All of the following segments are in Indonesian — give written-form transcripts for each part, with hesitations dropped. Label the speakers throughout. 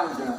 Speaker 1: lawan.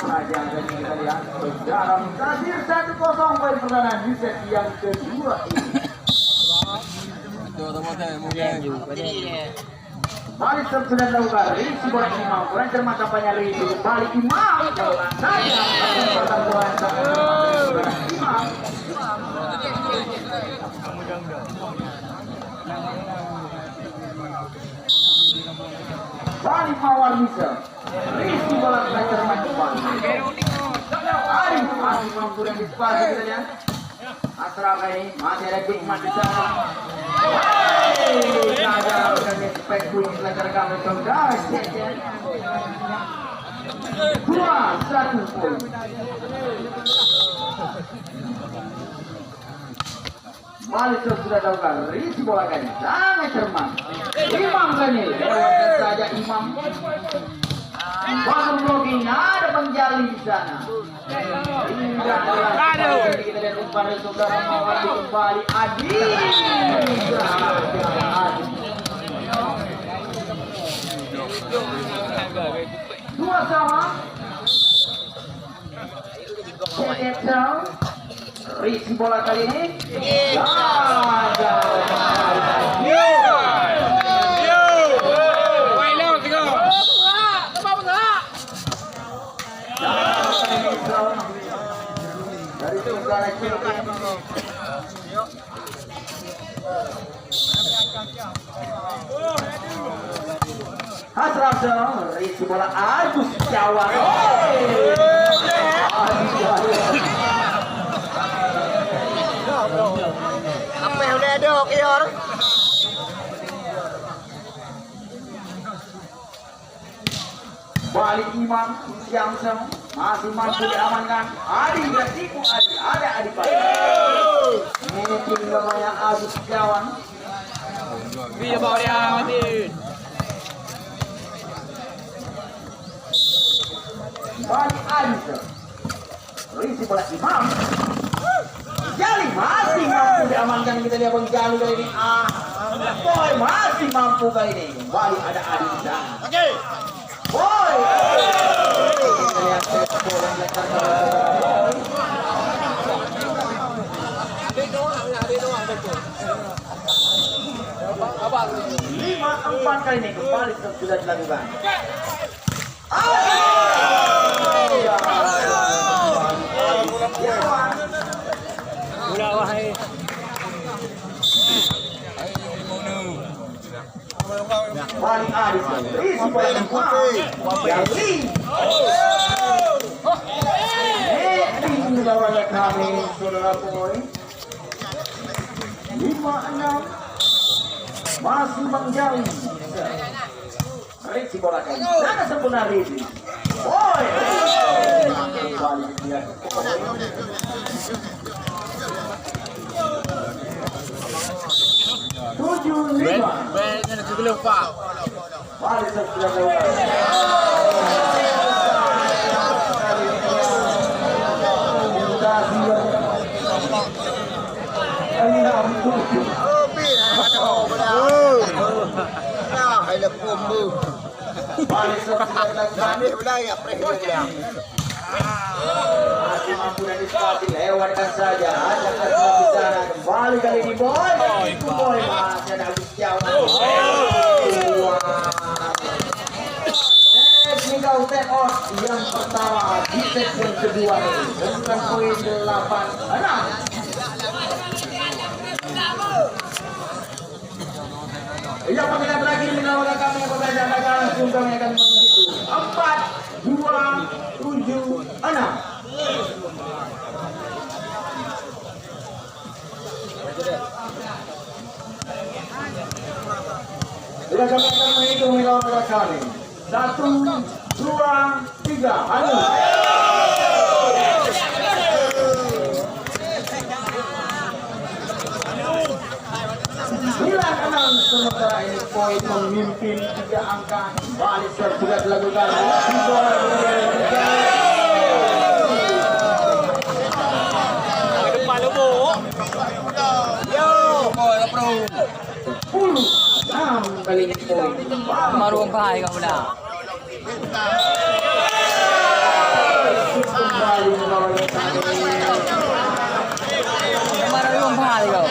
Speaker 1: Saja dan kita lihat dalam terakhir 1-0 poin pertahanan di set yang kedua ini. Balik sudah dilakukan Risi bola Imam kurang cermat tampaknya Risi balik Imam saja pertempuran Imam balik Mawar bisa Risi bola kurang cermat Arif Imam kurang dispasi kita lihat Asrama ini masih ada hikmat di sana. Ada udah expect win letter kami saudara. 2-1 poin. Malik sudah dilakukan. Risi bola kali sangat cermat. Imam kali lewatkan saja Imam. Waktu blocking ada penjali di sana. Aduh. Kita lihat umpan saudara Mawar kembali Adi. Dua sama. Risi bola kali ini. Dari Tenggara Hasraf Risi bola Agus Jawa.
Speaker 2: Apa yang udah dok Yor?
Speaker 1: Balik Imam yang masih mampu diamankan. Adi bertipu Adi ada Adi Pak. Ini tim namanya Agus Jawan.
Speaker 3: Biar bawa dia mati.
Speaker 1: Balik Adi. Risi bola Imam. Jali masih mampu diamankan kita lihat Bang Jali kali ini. Boy masih mampu kali ini. Kembali ada Adi di sana.
Speaker 2: Oke.
Speaker 1: Boy. Kita lihat bola yang letak lima empat kali ini kembali sudah dilakukan. Balik Aris, Risi bola Jali. Ini lawan kami saudara boy. 5-6 masih Bang Jali. Risi bola kali sangat sempurna Risi. Boy. Balik dia. 7-5.
Speaker 3: Ben nak kena pak.
Speaker 1: Balik sudah dilakukan.
Speaker 2: Hay là cuồng mưu. Ini udah ya presiden.
Speaker 1: Masih mampu dan dispati lewatkan saja. Ajak di sana kembali kali ini boy. Boy masih ada Agus Jawa. Technical take out yang pertama di set yang kedua ini dengan poin 8-6. Yang pertandingan terakhir menawar kami yang berbeda langsung kami akan menghitung 4, 2, 7, 6. Bila kami akan menghitung menawar kami 1, 2, 3, Hanus. Sementara ini poin memimpin 3 angka. Balik sudah dilakukan.
Speaker 3: Depan lu bu. Yo, boy bro.
Speaker 1: 10 kali ini poin.
Speaker 3: Marung pai kau dah.
Speaker 1: Kembali membawa
Speaker 4: Kemarin belum pahal kau.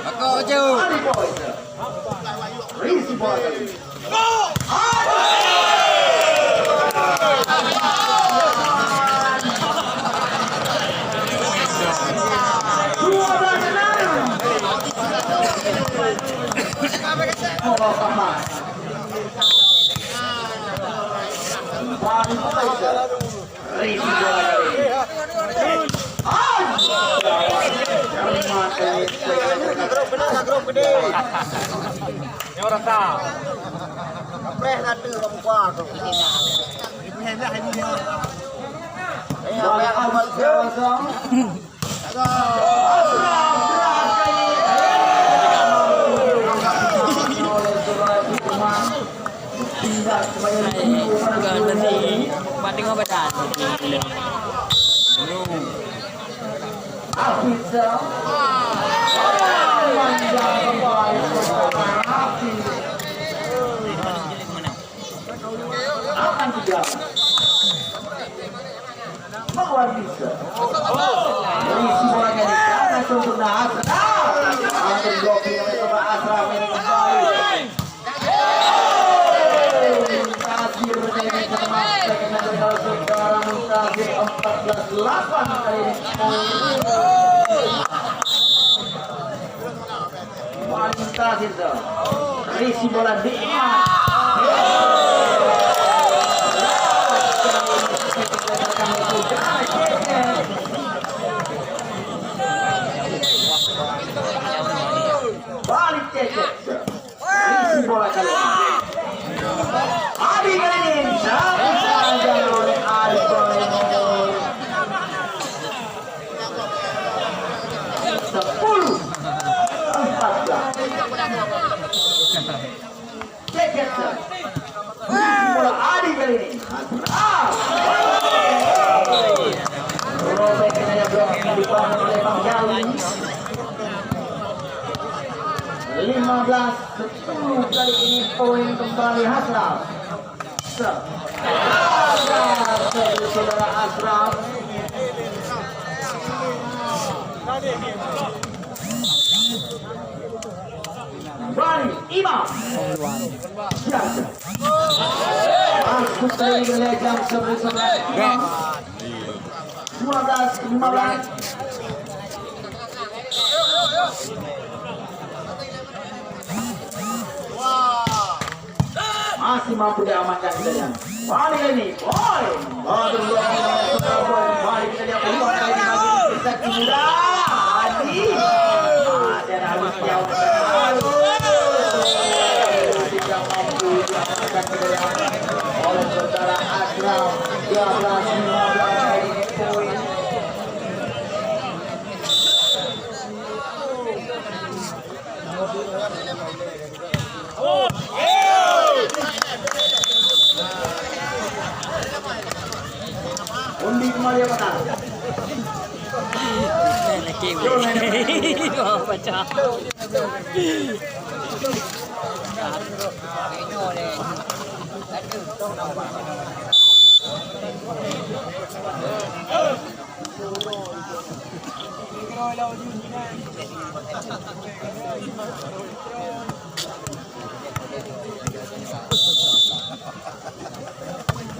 Speaker 4: Aku jauh.
Speaker 1: Risi bola kali.
Speaker 2: Grup gede. Apreh satu lompa tu.
Speaker 4: Bukan nanti banding apa dah?
Speaker 1: Akan tidak luar biasa. Berisi bolanya di sana sempurna Asra. Hampir blocking oleh coba Asra ini kembali. Muntasir dari teman dengan saudara Muntasir 14-8 kali ini. Muntasir berisi bola di balik cecek isi bola kali ini Adi kali ini sampai saja oleh Adi Sepuluh 14 cecek isi bola Adi kali ini robek saja blok yang dibangun oleh Bang Jawi 15-10 kali ini poin kembali Asraf. Saudara Asraf. Kembali Imam. Masuk kali ini jam 11. 15. Masih mampu diamankan kita. Balik ini, boy. Baru balik kita lihat peluang kali ini bagi Sakti Muda. Adi. Dan habis jauh. Tidak mampu diamankan kita oleh saudara Asraf. 12-15 kali ini poin. Undi kembali apa tak?
Speaker 4: Pecah.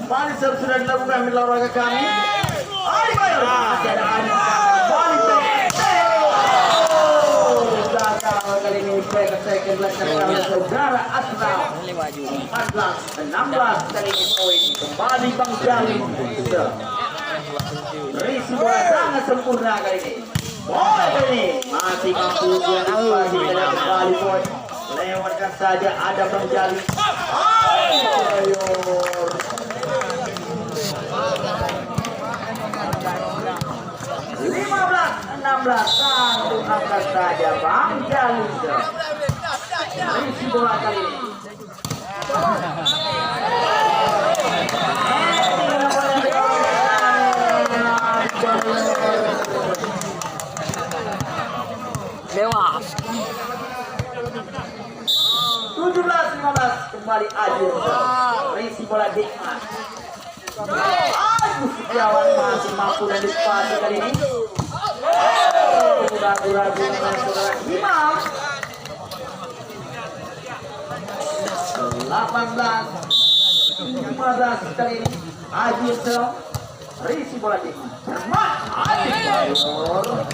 Speaker 1: Kembali sudah dilakukan olahraga kami. Adi Bayar. Ada Adi. Gagal kali ini second belakang saudara Asraf. 14-16 kali ini poin kembali Bang Jalim. Risi bola sangat sempurna kali ini. Bola kali ini masih mampu diantisipasi dan kembali poin. Lewatkan saja ada Bang Jalim. Ayo. 15-16 satu angkat saja Bang Jalim. Risi bola kali ini.
Speaker 4: Lewat.
Speaker 1: 17-16 15 kembali Adil. Risi bola Dikman. Agus Setiawan masih mampu dan dispasi kali ini. Ragu-ragu dengan saudara Imam. 18 kali ini Adil Selong. Risi bola Dikman. Cermat Adil Bayor.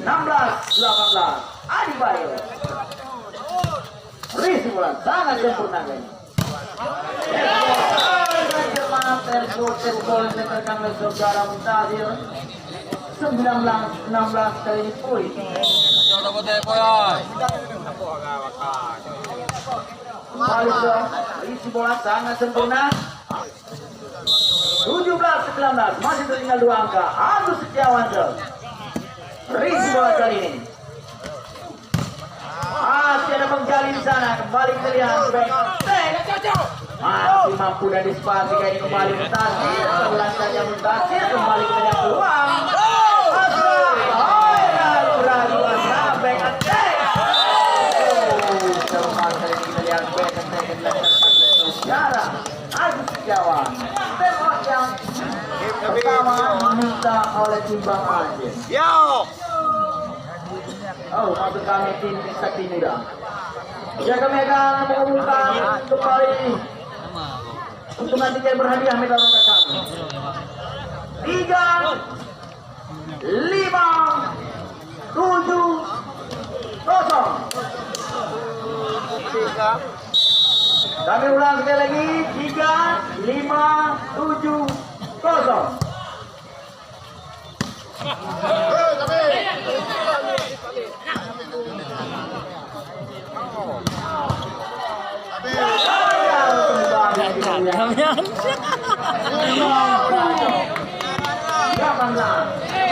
Speaker 1: 16-18 Adi Bayo. Risi bola sangat sempurna kali. Tergol menekan saudara Mutazir. 19-16 kali ini poin. Balik dong. Risi bola sangat sempurna. 17-19 masih tertinggal 2 angka. Agus Setiawan Risi bola kali ini. Masih ada penggali di sana. Kembali terlihat back. Masih mampu dan dispasi kali ini kembali Muntasir. Sebelah saja Muntasir kembali ke dalam peluang. Ragu-ragu Asra back attack. Cepat kali ini kita lihat back attack dilakukan sejarah Agus Setiawan. Tembak yang pertama diminta oleh Timbang Aceh. Oh, maksud kami tim Sakti Muda. Ya, kami akan mengumumkan kembali untuk nanti yang berhadiah medal roda kami. 3, 5, 7, 0. Kami ulang sekali lagi. 3, 5, 7, 0.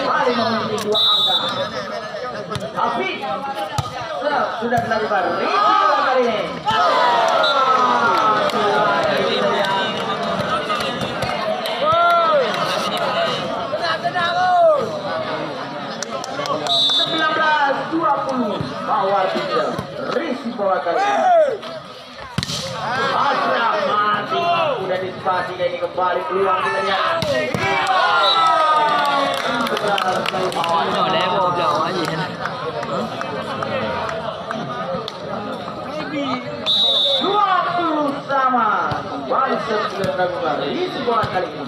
Speaker 1: Paling memiliki 2 angka. Tapi sudah dilakukan Risi kali ini. 19-20 Mawar Bidel. Risi bola kali ini. Asraf masih udah dispasi dan ini kembali peluang kita lihat.
Speaker 4: Nhỏ đéo vô dầu quá gì hết.
Speaker 1: 20 sama. Kembali sebelum ragukan Risi bola kali ini.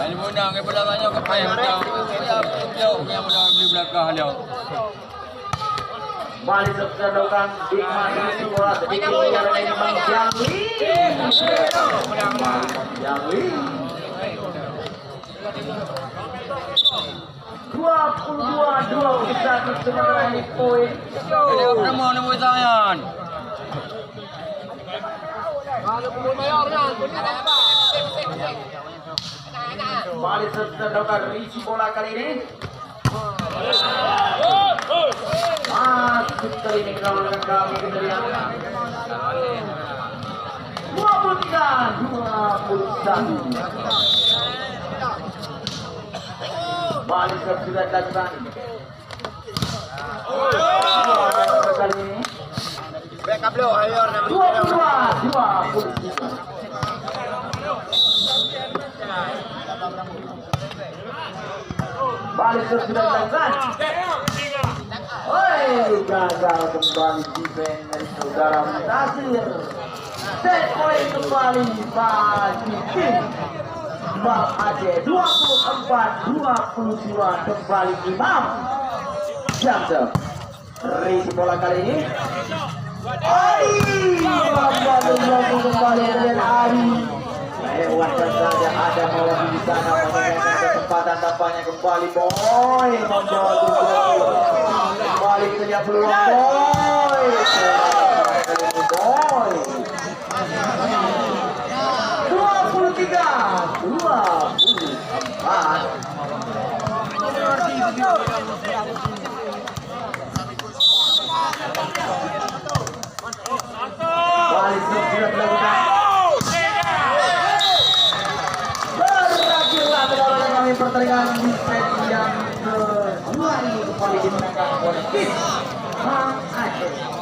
Speaker 3: Ini menang ke belakangnya ke payah menang. Jauh yang menang di belakang dia.
Speaker 1: Balik tersedokan Dikman Risi bola sedikit biar ini Bang Jangli. Jangli. 22-21 sementara ini poin.
Speaker 3: Dia bertemu dengan Zayan.
Speaker 1: Balik tersedokan Risi bola kali ini. Masuk kali ini kawan kami kendalian. 23-21. Balik sudah dilakukan. Kali ini. 22-23. Balik sudah dilakukan. Oi, gagal kembali defense dari saudara Muntasir. Set point kembali bagi tim Bang Aceh. 24-22 kembali Imam Jamsel. Risi bola kali ini. Adi kembali dengan Adi. Lewatkan saja ada malam di sana mengenai kesempatan tampaknya kembali boy membawa kembali saja peluang boy 23-24 pertandingan di set yang kedua ini kembali dimenangkan oleh tim Mang Aceh.